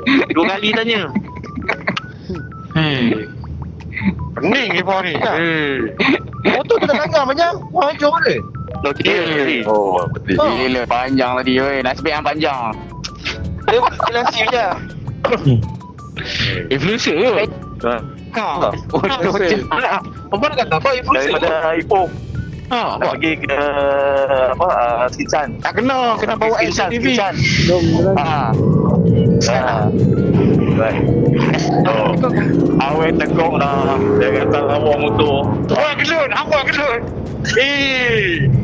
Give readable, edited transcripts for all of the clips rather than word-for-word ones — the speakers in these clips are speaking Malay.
2 kali tanya. Pening ni Paul ni. Motor kita langgar macam hancur ke? Okey. Oh, betul. Gila panjang tadi weh. Nasib yang panjang. Dia ventilasi je. Influencer ke? Apa nak kata kau influencer? Daripada Ipoh Ha, nak pergi ke apa Skichan. tak kena bawa SCTV. Jom jalan. Right. Oh. Awet tegok dah. Dia kata lawa motor. Awak gelut.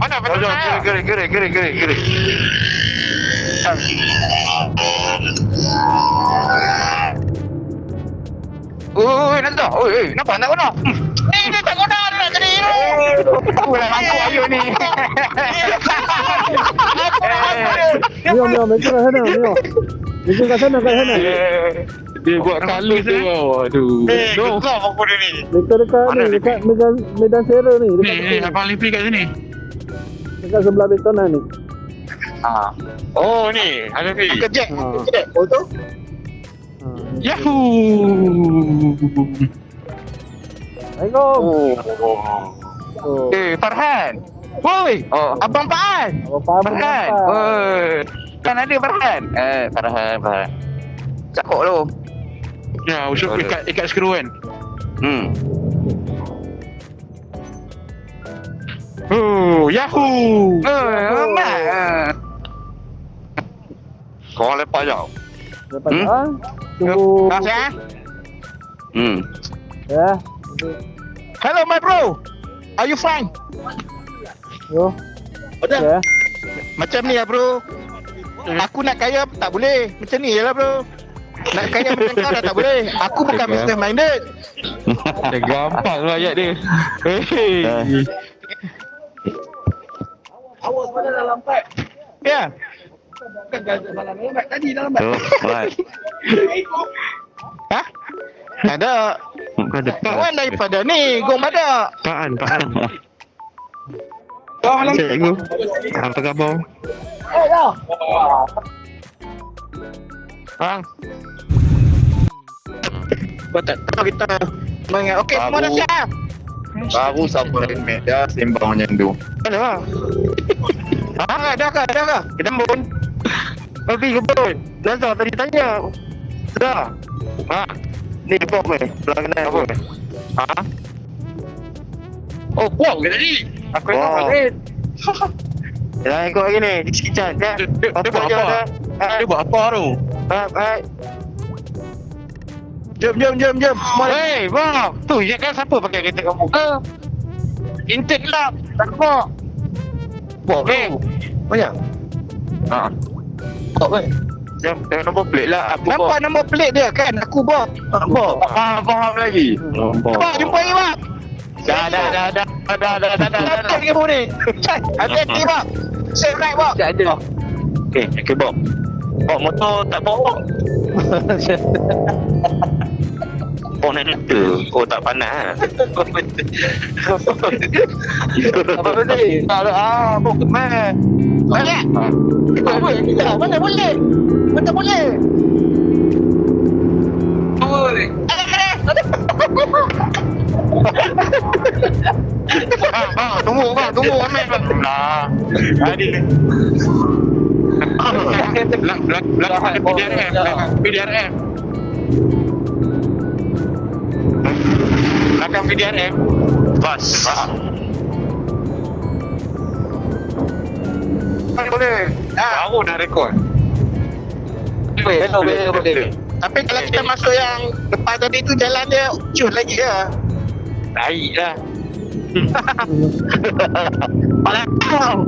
Mana Oh, betul? gerik. Oi, nampak? Oi, nampak tak guna? Dia tak guna dia nak jadi. Aku dah mampu ayuh ni. Mio, mereka kat sana, Mio. Mereka kat sana. Dia buat kalus tu. Aduh. Kau apa dia ni? Mereka dekat Mana ni, dekat Medan Sera ni. Ni, abang Lipi kat sini. Dekat sebelah betonan ni. Oh ni, ada ni. Kejek. Ha. Oh tu? Yahoo! Assalamualaikum. Oh. Farhan. Woi, Oh, abang Paan. Apa faham? Farhan. Oi. Kan ada Farhan. Farhan. Cakap lu. Ya, usuk ikat skru kan. Oh, Yahoo! Amat. Kau lepas jauh. Lepas tunggu. Dah ya? Ya. Hello my bro. Are you fine? Yo. Ya. Macam ni lah bro. Aku nak kaya tak boleh. Macam ni je lah bro. Nak kaya macam kau dah tak boleh. Aku bukan business minded. Dah gampang lah ayat dia. Awas pada dah lambat. Ya. Kan malam lambat tadi dah lambat. Right. Ha? Ada. Kawan daripada ni, Gong Badak. Paan. Kau malam Cikgu. Apa khabar? dah. Bang. Kau tak tahu kita mengingat. Okey, semua dah siap. Baru sampai media sembang macam tu. Mana lah? Dah ke? Kita bun. Pergi ke bun. Nazar tadi tanya. Dah. Ni bom pelanggan apa? Oh, bom ke tadi? Aku ingat balik. Dah ikut lagi ni, di Skichan. Dia buat apa? Dia buat apa tu? Baik. Jom. Hei, bang. Tu je kan siapa pakai kereta kamu? Intake lah. Tak nampak. Bom tu. Banyak. Bom kan? Jom, tengok nombor plate lah. Nampak nombor plate dia kan? Aku bom. Bom. Faham lagi. Bang, jumpa lagi bang. Dah. Hati-hati kamu ni. Hati-hati bang. Safe ride bang. Tak ada. Okey, Bob. Bob, motor tak bawa. Oh, nak kata. Oh, tak panas. Apa tadi? Tak ada. Bom kemana? Banyak. Mana boleh? Mana boleh? Tunggu Amir. Nah. Tadi. Belakang PDRM. Belakang PDRM. Bas. Boleh. Baru dah rekod. Boleh. Tapi kalau kita masuk yang depan tadi tu jalan dia cun lagi ya. Baik lah. Malah kau.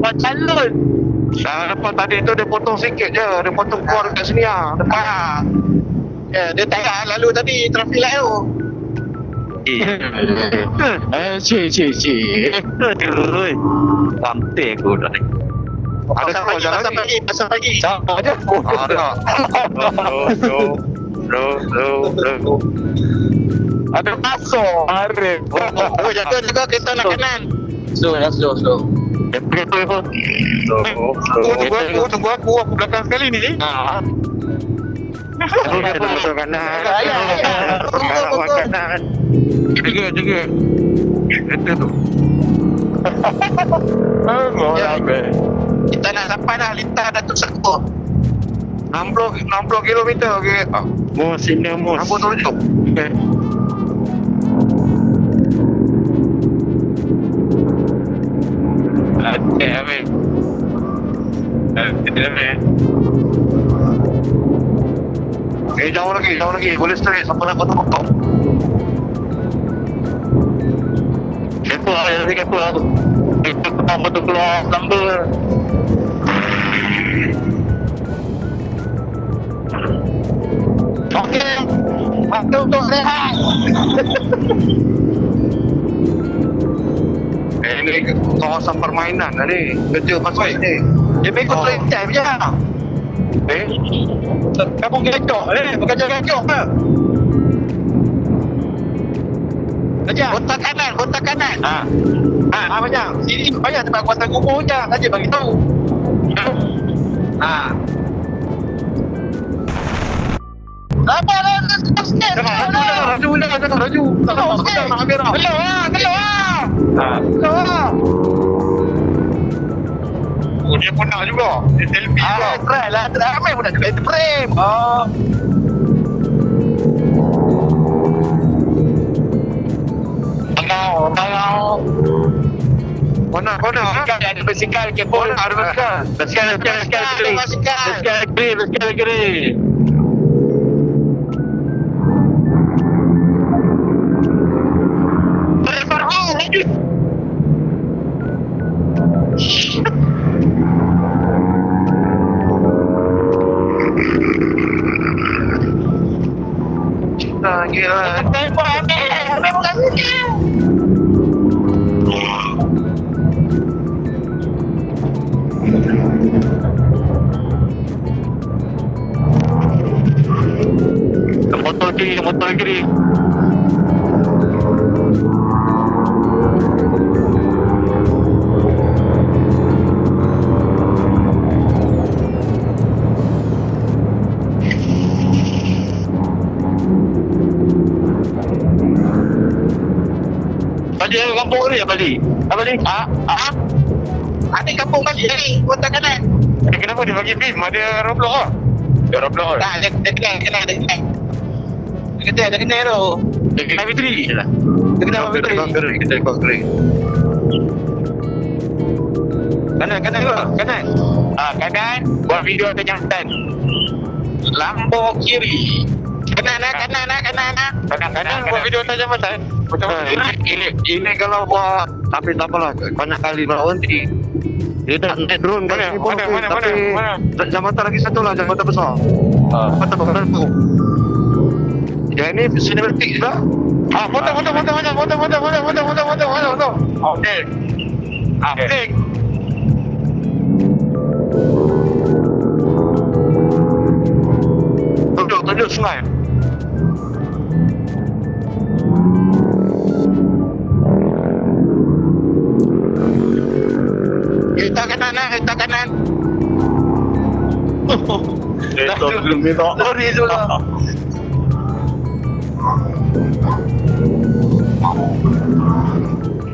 Macam lun. Dah depan tadi tu dia potong sikit je. Dia potong keluar dekat sini lah. Depan. Ya, dia tayar lalu tadi traffic light tu. Cik. Aduh. Sampai aku dah. Pasal pagi. Sama je. Ada masuk. Arif. Oh, jaga kereta nak kanan. Slow. Tunggu aku belakang sekali ni. Betul kanan. Kanan. Jaga. Kereta tu. Kita nak sampai dah lintas Datuk Sertu. 60 kilometer okey. Sini mus. Apa tu tu? Okey. Amin. Jauh lagi. Boleh straight sampai nak potong-potong. Kepo aku. Itu ketemu tu keluar number. Okey. Waktu untuk rehat. Ini kawasan permainan tadi. Kerja pasal ni. Dia ikut train time je. Kamu gecok bekerja gecok ke? Kerja. Kotak kanan. Banyak. Sini banyak tempat kuasa kubur je. Saja bagi tahu. Apa dah sikit. Laju. Keluar. Oh, dia pun nak juga. Dia selfie juga. Try lah. Ramai pun nak juga frame. Tengok. Mana? Ada basikal kepo. Ada basikal. Basikal kiri. Motor kiri. Balik kampung ni apa ni? Ada kampung balik ni. Kotak kanan. Kenapa dia bagi beam? Ada Roblox lah. Dia Roblox lah. Tak, dia kena. Dia kena tu. Dia kena Fitri je lah. Dia kena Fitri. Kita ikut kering. Kanan. Kanan. Buat video atas jantan. Lambung kiri. Kanan. Kanan. Buat video atas jambatan. Ini kalau buat tapi tak apalah. Banyak kali melawan nanti. Dia nak naik drone kat sini pun okey. Tapi jambatan lagi satu lah. Jambatan besar. Jambatan besar tu. Yang ini cinematic je lah. Foto. Okey. Asik. Tunjuk sungai. Kita kanan. Itu belum minta. Lori juga.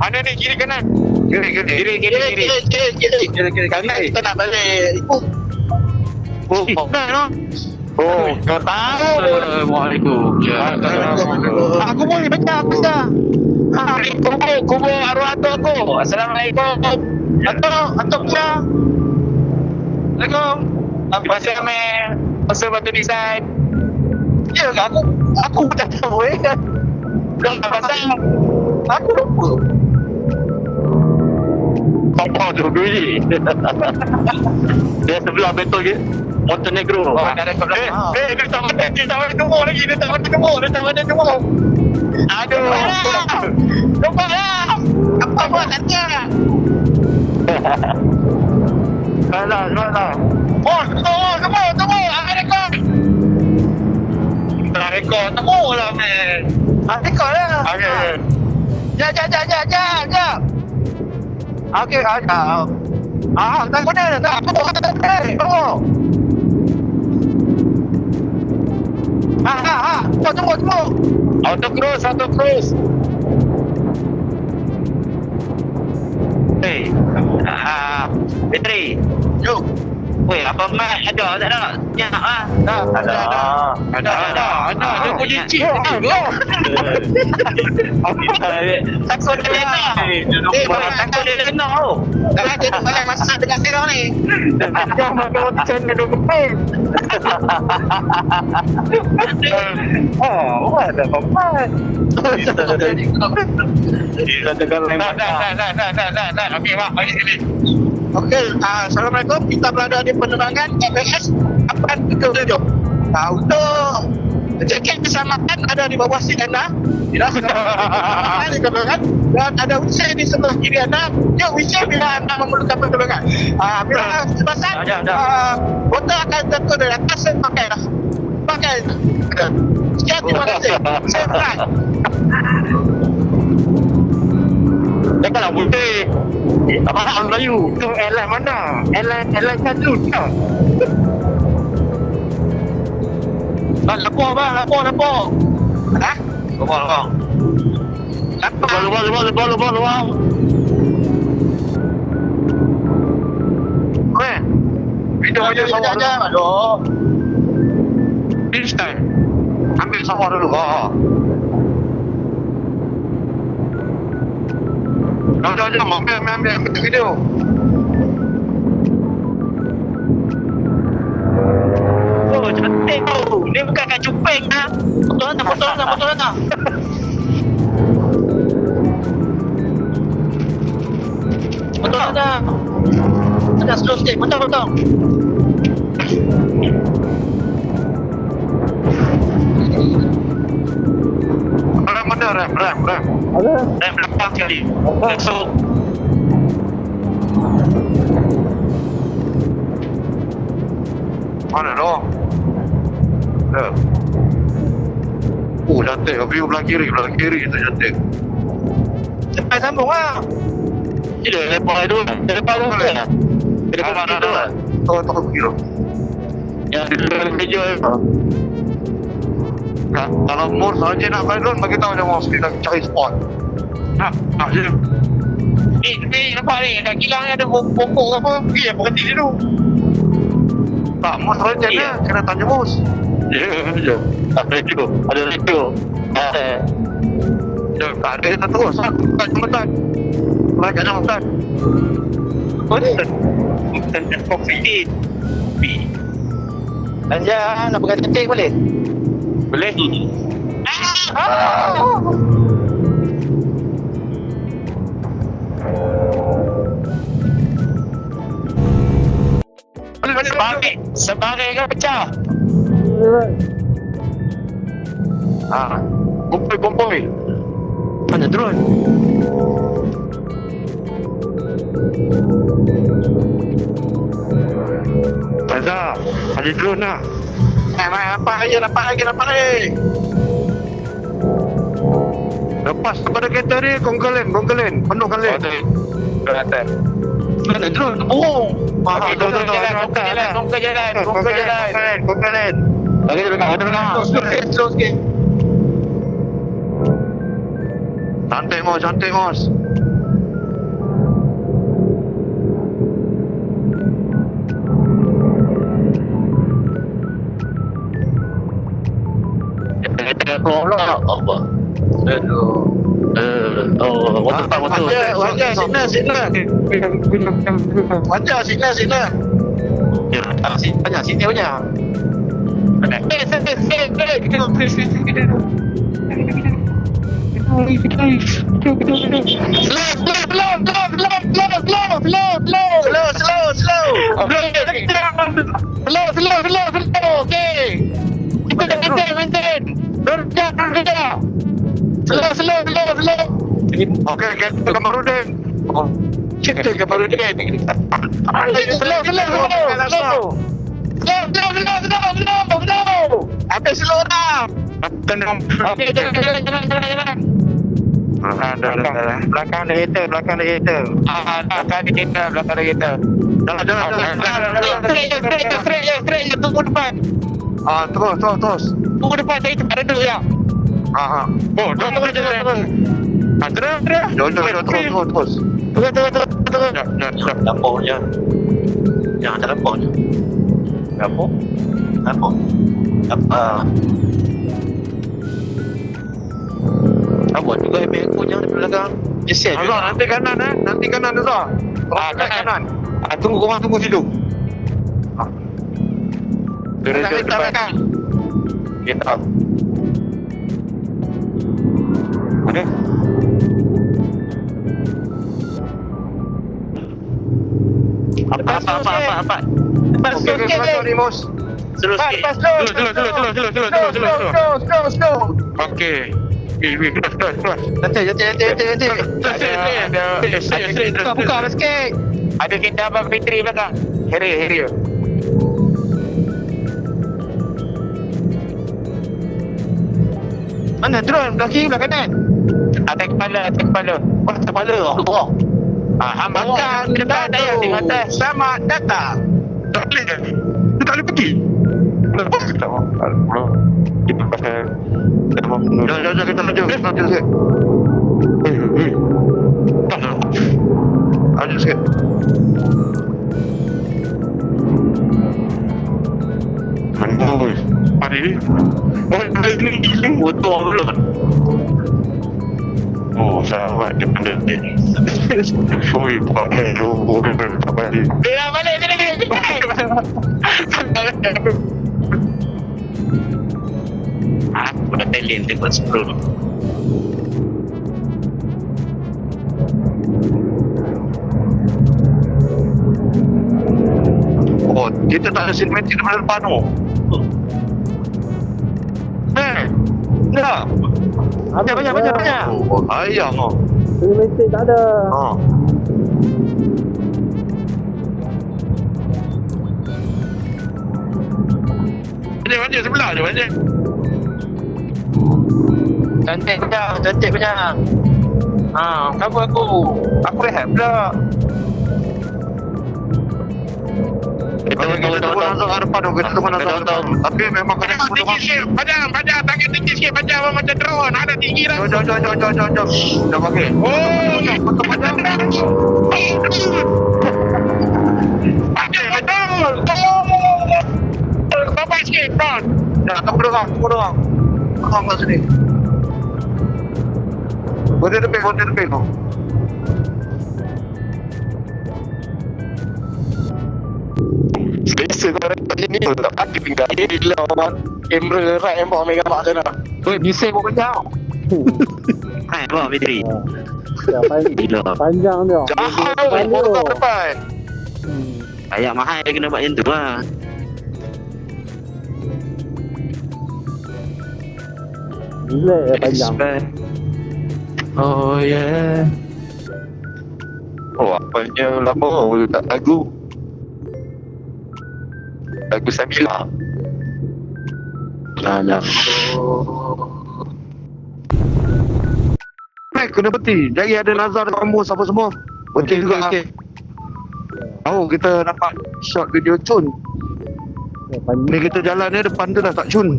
Mana ni kiri kanan? Kiri. Kanan kita nak balik. Ikut. Oh, kau tahu. Assalamualaikum. Aku boleh baca. Kubur arwah atuk aku. Assalamualaikum. Atuk pula. Assalamualaikum. Pasal kami pasal batu design. Ya ke aku tak tahu Pasal aku lupa. Apa tu beli? Dia sebelah betul ke? Montenegro. Dah rekod belakang. Dia tak ada nombor lagi. Dia tak ada nombor. Aduh. Lupa lah. Apa buat nanti? Salah. Oh, tunggu. Ada rekod. Tak rekod. Tunggu lah, man. Rekod lah. Okay. Jap. Okey, tak guna. Tak, aku bawa tak guna. Bawa. Tunggu. Auto cruise. Hey. Petri. Yuk. Weh, apa mat ada tak ada? Nyak ah. Ada. Dia boleh cik. Takut dia kena. Takut dia kena tu. Jangan dia malah masak dengan serang ni. Jangan makan macam ni dulu. Oh, ada apa? Kita dengar lain. Dah. Okey, Mak. Bagi sini. Okey, Assalamualaikum. Kita berada di penerbangan FAS 837. Untuk jaket keselamatan ada di bawah seat anda. Tidak sedang dikenakan. Dan ada wheelchair di sebelah kiri anda. Yuk, wheelchair bila anda memerlukan pertolongan. Bila kesebasan, botol akan jatuh dari atas dan pakai. Sekian, terima kasih. Saya Fran. Janganlah putih. Apa hak Melayu? Tu airline mana? Airline satu tak? Lapor. Ha? Lapor. Luar. Video aja sama aja. Aduh. This time. Ambil sama dulu. Jangan, ambil video. Oh, cantik tu. Dia bukan kat cupeng ah. Betul tak? Betul tak? Ada slow sikit. Betul. Rem. Ada? Rem belakang sekali. Masuk. Mana tu? Dah. Cantik. View belah kiri tu cantik. Cepat sambung ah. Tidak lepas tu. Lepas tu kan. Lepas tu. Tunggu kira. Yang kerja. Kalau Mur saja nak main drone, bagi tahu jangan mesti nak cari spot. Nak je. Ni nampak ni. Kat kilang ni ada pokok apa. Pergi apa berhenti dulu. Tak, Mur saja Ya. kena tanya Mus. Ya. Ada radio. Tak ada kita terus. Kat jambatan. Kat jambatan. Bukan COVID. Anja nak pegang cantik boleh? Boleh. Sebagai kan pecah. Kumpul. Mana drone? Azhar, ada drone lah. Nampak lagi. Lepas kepada kereta ni, kongkalen. Penuh kalen. Kelihatan. Mana drone? Bohong. Kongkal jalan. Kongkalen. Lagi dengar. Slow sikit. Cantik Mos. Keluar apa? Wajah, signal. Wajah, signal. Ya, banyak sini banyak. Slow. Okay. Maintain. Kerja. Slow. Okey, kita Kamarudin. Kita Kamarudin. Slow. Habis slow dah. Tenang. Okey, jalan. Belakang ada kereta. Belakang ada kereta. Jalan. Straight je. Tunggu depan. Terus. Tunggu depan. Saya tempat duduk je. Oh, Terus. Terus. Terus. Dapur je. Jangan ada dapur je. Dapur. Apa juga ambil aku jangan di belakang. Jesian je. Azhar, nanti kanan Azhar. Kanan. Tunggu korang tunggu situ. Belakang. Kita. Ada. Apa? Lepas Okey, kelakar ni, Mos. Slow sikit. Slow. Okey. Keluar. Nanti. Buka sikit. Ada kereta abang bateri belakang. Harrier. Mana drone? Belah kiri, belah kanan. Atas kepala. Oh, kepala. Makan dekat daya di atas. Selamat datang. Tak boleh pergi. Tak mau. Kita pasal Jangan kita maju. Sikit. Maju sikit. Hari ni. Betul dulu. Oh, sahabat daripada ni. Oi, pakai lu. Balik. Dia balik sini. Aku dah talent tengok scroll. Oh, kita tak ada sinematik daripada depan tu. Nak. Banyak. Oh, ayam tu. Cinematic tak ada. Banyak sebelah je banyak. Cantik banyak. Kenapa aku rehat pula. Kita tunggu Azhar depan tu. Kita tunggu Azhar depan. Tapi memang kena Tinggi sikit. Panjang. Tangan tinggi sikit. Panjang macam drone. Ada tinggi dah. Jom. Dah pakai. Oh, Betul panjang. Bapak sikit, Bron. Tunggu dorang. Kau kat sini. Boleh lebih tu. Selesa kau rekod je ni. Tak pakai tinggal. Gila orang. Kamera right yang bawa megabyte sana. Bising pun banyak. Hai, bawa bateri. Ya, panjang dia. Jauh depan. Ayat mahal dia kena buat macam tu lah. Gila panjang. Oh yeah. Oh apanya lama tak lagu. Lagu Samila. Nah. Kena berhenti. Jadi ada Nazar dan Amos apa semua. Berhenti juga. Okey. Tahu kita dapat shot video cun. Ya, panjang. Ni kita jalan ni depan tu dah tak cun.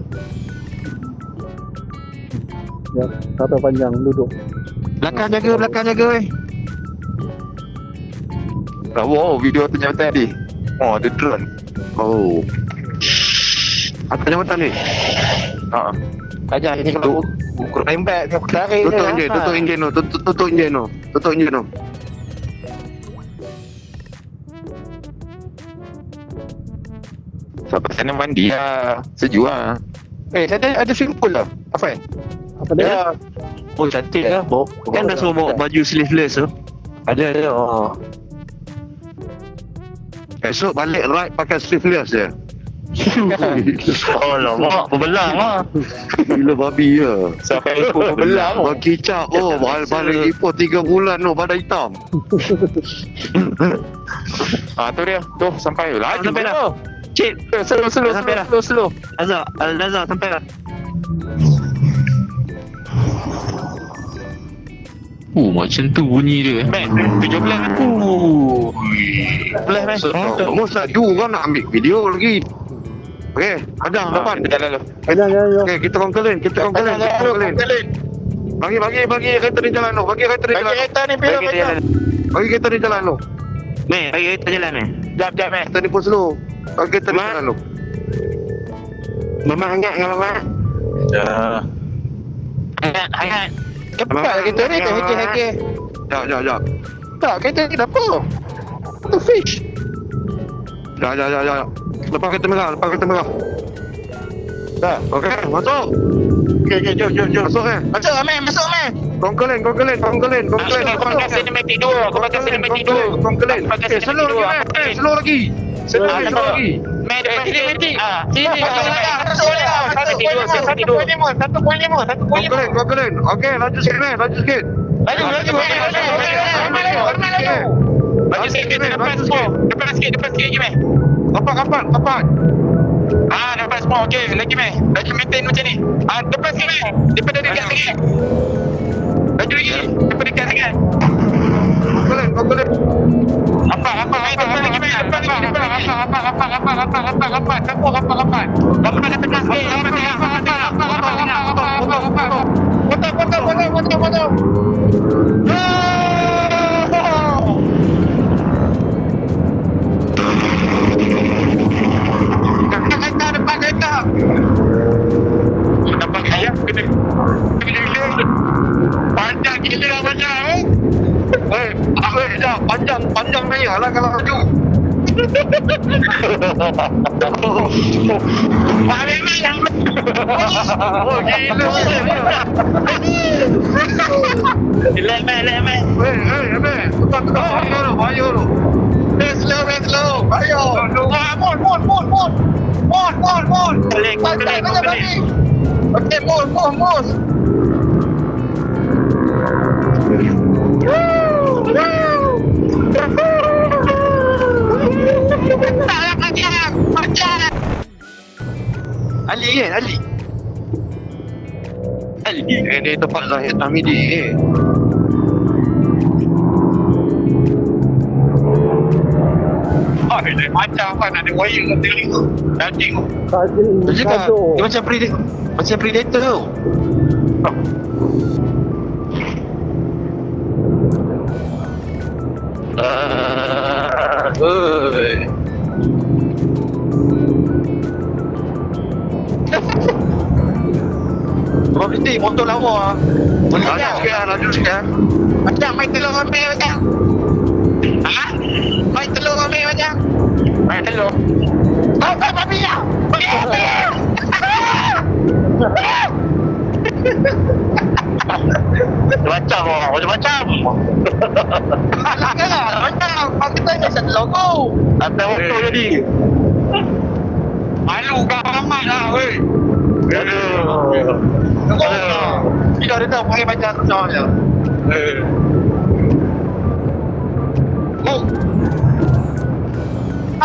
Ya, kata panjang duduk. Belakang jaga weh. Wow, video ternyata tadi. Oh, ada drone. Oh. Atas jambatan ni. Ajar ini kalau ukur tembak dia tarik Tutup enjin tu. Tutup enjin tu. Sampai sana mandi lah. Sejuk lah. Sana ada swimming pool lah. Apa Apa dia? Oh, cantik lah. Kan dah suruh bawa baju sleeveless tu. Ada. Esok balik ride pakai sleeveless je. Oh, lama. Berbelang lah. Gila babi ya. Sampai ekor berbelang. Bagi cak balik Ipoh 3 bulan tu pada hitam. Tu dia. Tu sampai. Laju Sampai dah. dah. Cik, sampai dah. Slow. Azhar sampai dah. Macam tu bunyi dia. Mek, 17 aku. 17 Mek. Mus laju kan nak ambil video lagi. Okey, Padang depan. Jalan lu. Jalan. Okey, kita kongkelin. Bagi kereta ni jalan lu. Bagi kereta ni jalan. Kereta ni pilih macam. Bagi kereta ni jalan lu. Mek, bagi kita jalan Mek. Jap Mek. Kereta ni pun slow. Bagi kereta ni jalan lu. Mama hangat dengan Mama. Hangat. Cepat kereta ni ke heke-heke. Jap. Tak, kereta ni apa? Tu fish. Jap. Lepas kereta merah. Dah, okey, masuk. Okey, jom. Masuk eh. Masuk Amir. Kongkelin. Kau pakai cinematic 2. Kau pakai cinematic 2. Kongkelin. Pakai Slow lagi. Slow lagi. Mek, depan cinematic. Sini. Kongkelin. Okey, laju sikit. Laju sikit depan sikit lagi Mek. Kapat. Depan semua okey lagi Mek. Laju maintain macam ni. Depan sikit Mek. Depan dekat sikit. Laju lagi. Depan dekat sikit. Kongkelin. Apa depan lagi Mek. Depan. Apa kat tengah sikit. Potong. Depan kereta. Nampak ayah kena panjang gila macam Dah panjang ni lah kalau laju. Let me. Ayo lu. Slow. Ayo. Mon. Balik. Okey, mon. Ali. Ini tempat Zahid Hamidi. Ini macam apa nak ada wire kat teling tu. Daging tu. Dia macam predator tu. Berhenti motor lawa. Laju sikit. Macam main telur ambil macam. Main telur ambil macam. Main telur. Babi ya. Macam. Macam kita ni satu logo. Ada motor jadi. Malu kau amat lah weh. Aduh. Tidak ada tahu pakai macam tu je.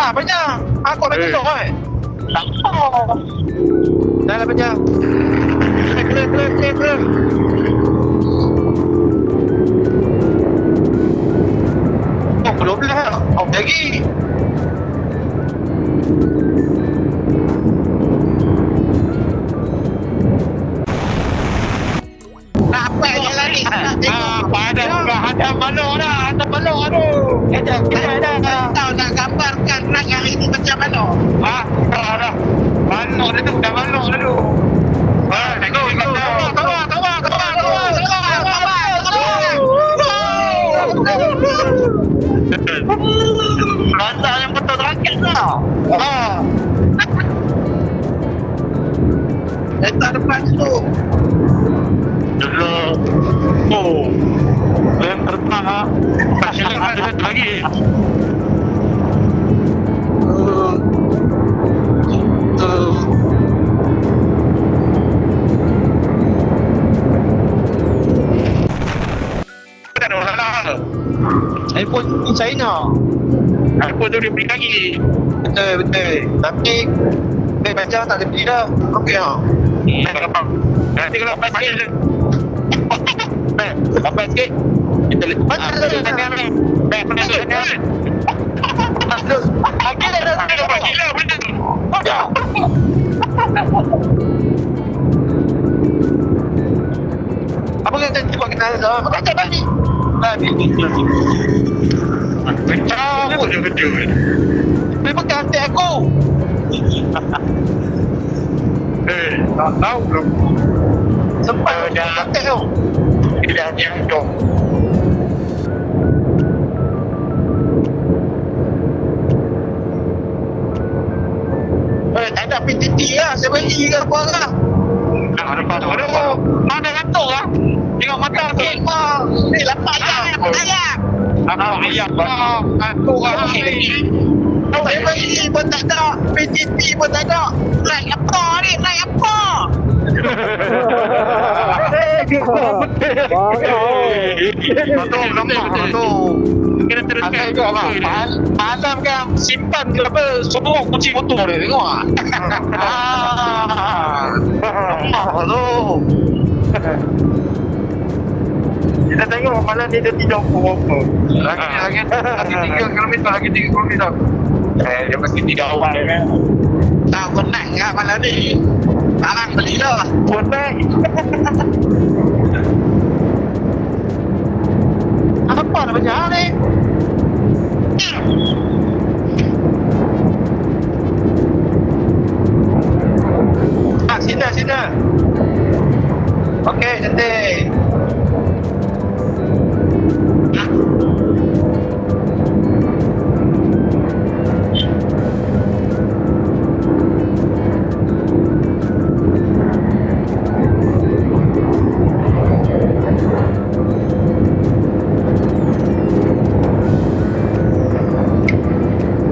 Banyak. Aku macam tu kan. Dah lah banyak. Clear. Belum lah. Lagi. Apa yang lari? Ada balok dah. Ada. Tahu nak gambarkan nak hari ini macam mana? Dah. Balok dah tu. Rasa yang betul rakyat tau. Tak depan tu. Yang terbang tak silap ada lagi. iPhone China. iPhone tu dia beli lagi. Betul. Tapi macam tak ada beli dah. Okey ah. Nanti kalau pasal Lambat sikit. Kita lepas ni. Baik, penat ni. Lagi dah gila benar. Apa kata cepat kita sama? Kata tadi. Pecah pun dia kerja. Dia pegang hati aku. Tak tahu belum. Sempat dah kata tu. Dia dah jatuh. Tak ada PTT lah. Saya beli ke apa lah. Mana ngantuk lah. Tengok mata sikit. Ni lapar ayam. Ayam ngantuk lah. Saya beli pun tak ada. PTT pun tak ada. Like apa ni? Like apa? Betul, nampak tu. Kena teruskan juga lah. Malam kan simpan ke apa, semua kunci motor dia tengok lah. Nampak tu. Kita tengok malam ni dia tidak apa-apa. Lagi 3 kilometer. Lagi 3 kilometer. Dia mesti tidak awal kan. Tak penat kan malam ni. Sekarang beli dah. Penat. Apa dah banyak ni? Sini. Okey, cantik.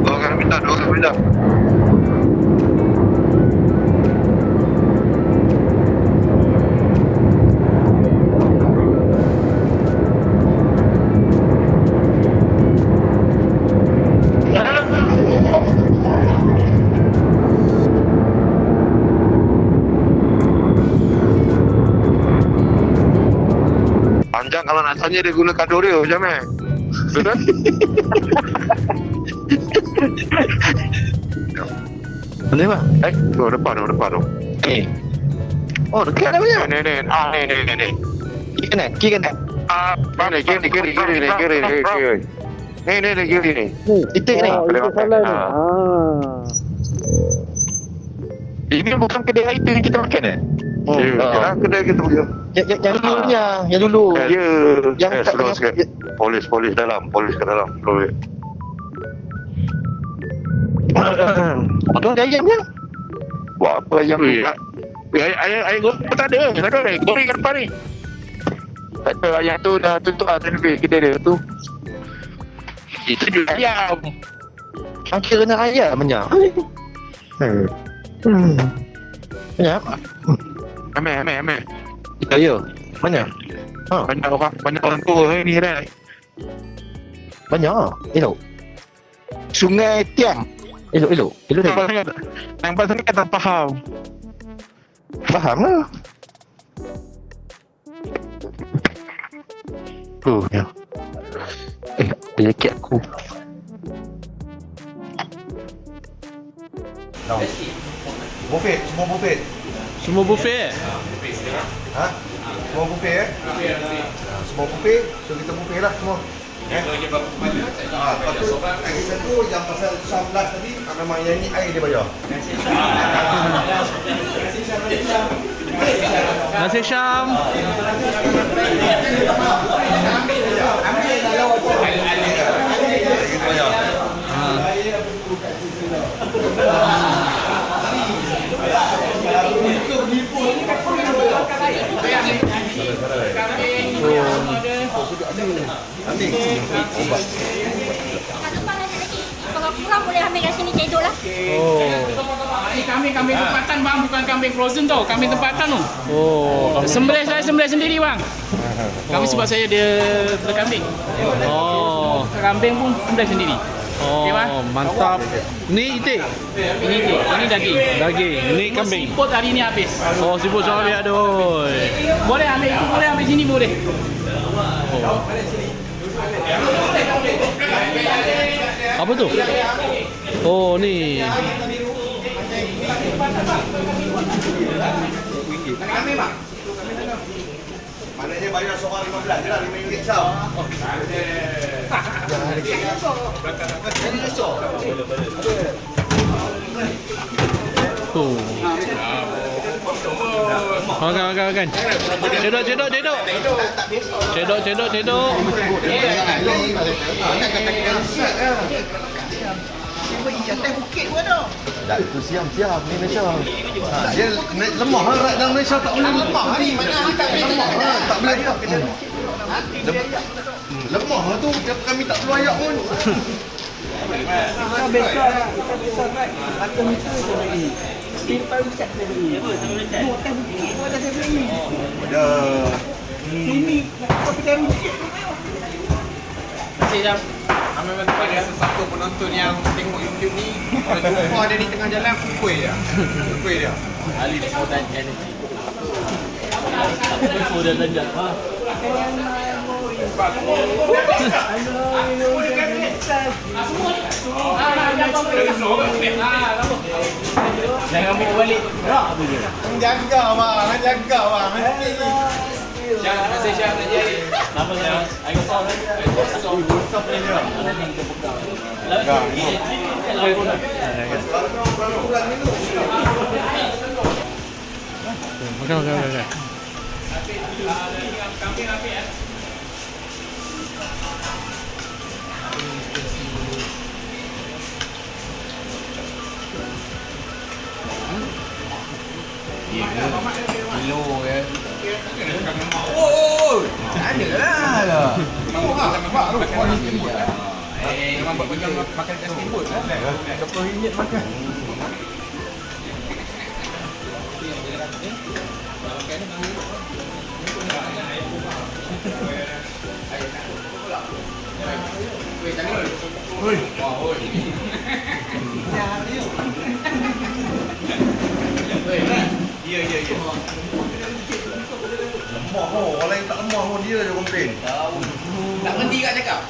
Dua kilometer. Panjang kalau nak tanya dia guna kadorio macam mana? Betul? Boleh pak? Tu depan tu. Ni. Oh, dekat dah punya. Ni. Kiri kanan. Kiri. Ni kiri ni. Titik ni. Itu salah ni. Ini bukan kedai itu yang kita makan Kedai kita pergi. Yang dulunya. Yang dulu. Ya. Yang tak Slow sikit. Polis dalam. Polis kat dalam. Slow. Tu ada ayamnya. Buat apa ayam ni? Ayam goreng tak ada. Tak ada. Goreng kat depan ni. Tak ada, ayam tu dah tutup lah lebih kedai dia tu. Itu juga ayam. Kira nak ayam banyak. Banyak? Ambil. Kita ya. Banyak? Banyak orang tua ni kan. Banyak. Elok. Sungai Tiang. Elok. Nampak sangat tak faham. Faham lah. Ya. Ada jaket aku. Semua buffet Ha? Semua buffet Semua buffet. So kita buffet lah semua. Lepas tu lagi satu yang pasal Syamlas tadi, memang yang ni air dia bayar. Nasi Syam. Kalau kurang boleh ambil kat sini cedok lah. Ini kambing tempatan bang, bukan kambing frozen tau. Kambing tempatan tu. Saya sembelih sendiri bang. Kami sebab saya dia terkambing. Kambing pun sembelih sendiri. Okey, bang? Mantap. Ni itik. Ini dia, ini daging. Daging. Ni kambing. Siput hari ni habis. Oh, sibuk soal dia aduh. Boleh ambil itu, boleh ambil sini boleh. Apa tu? Oh, ni. Maknanya bayar seorang 15 je lah, RM5 sah. Oh. Makan. Cedok. Cedok. Tak, itu siam ni Malaysia. Dia lemah lah dalam Malaysia tak boleh lemah ni. Mana tak boleh lemah lah, tak boleh. Lemah lah tu, kami tak perlu ayak pun. Masih jam. Memang kepada sesiapa penonton yang tengok YouTube ni, kalau jumpa dia di tengah jalan, pukul dia. Ali dan energy. Apa dia lanjut? Jangan ambil balik. Jaga bang. Jangan masih siap saja. Apa saya? Ayo kau. Makan. Memang buat pegang makan kat steamboat lah. RM10 makan. Ya. Lemah. Orang yang tak lemah pun dia je komplain. Tak berhenti kat cakap.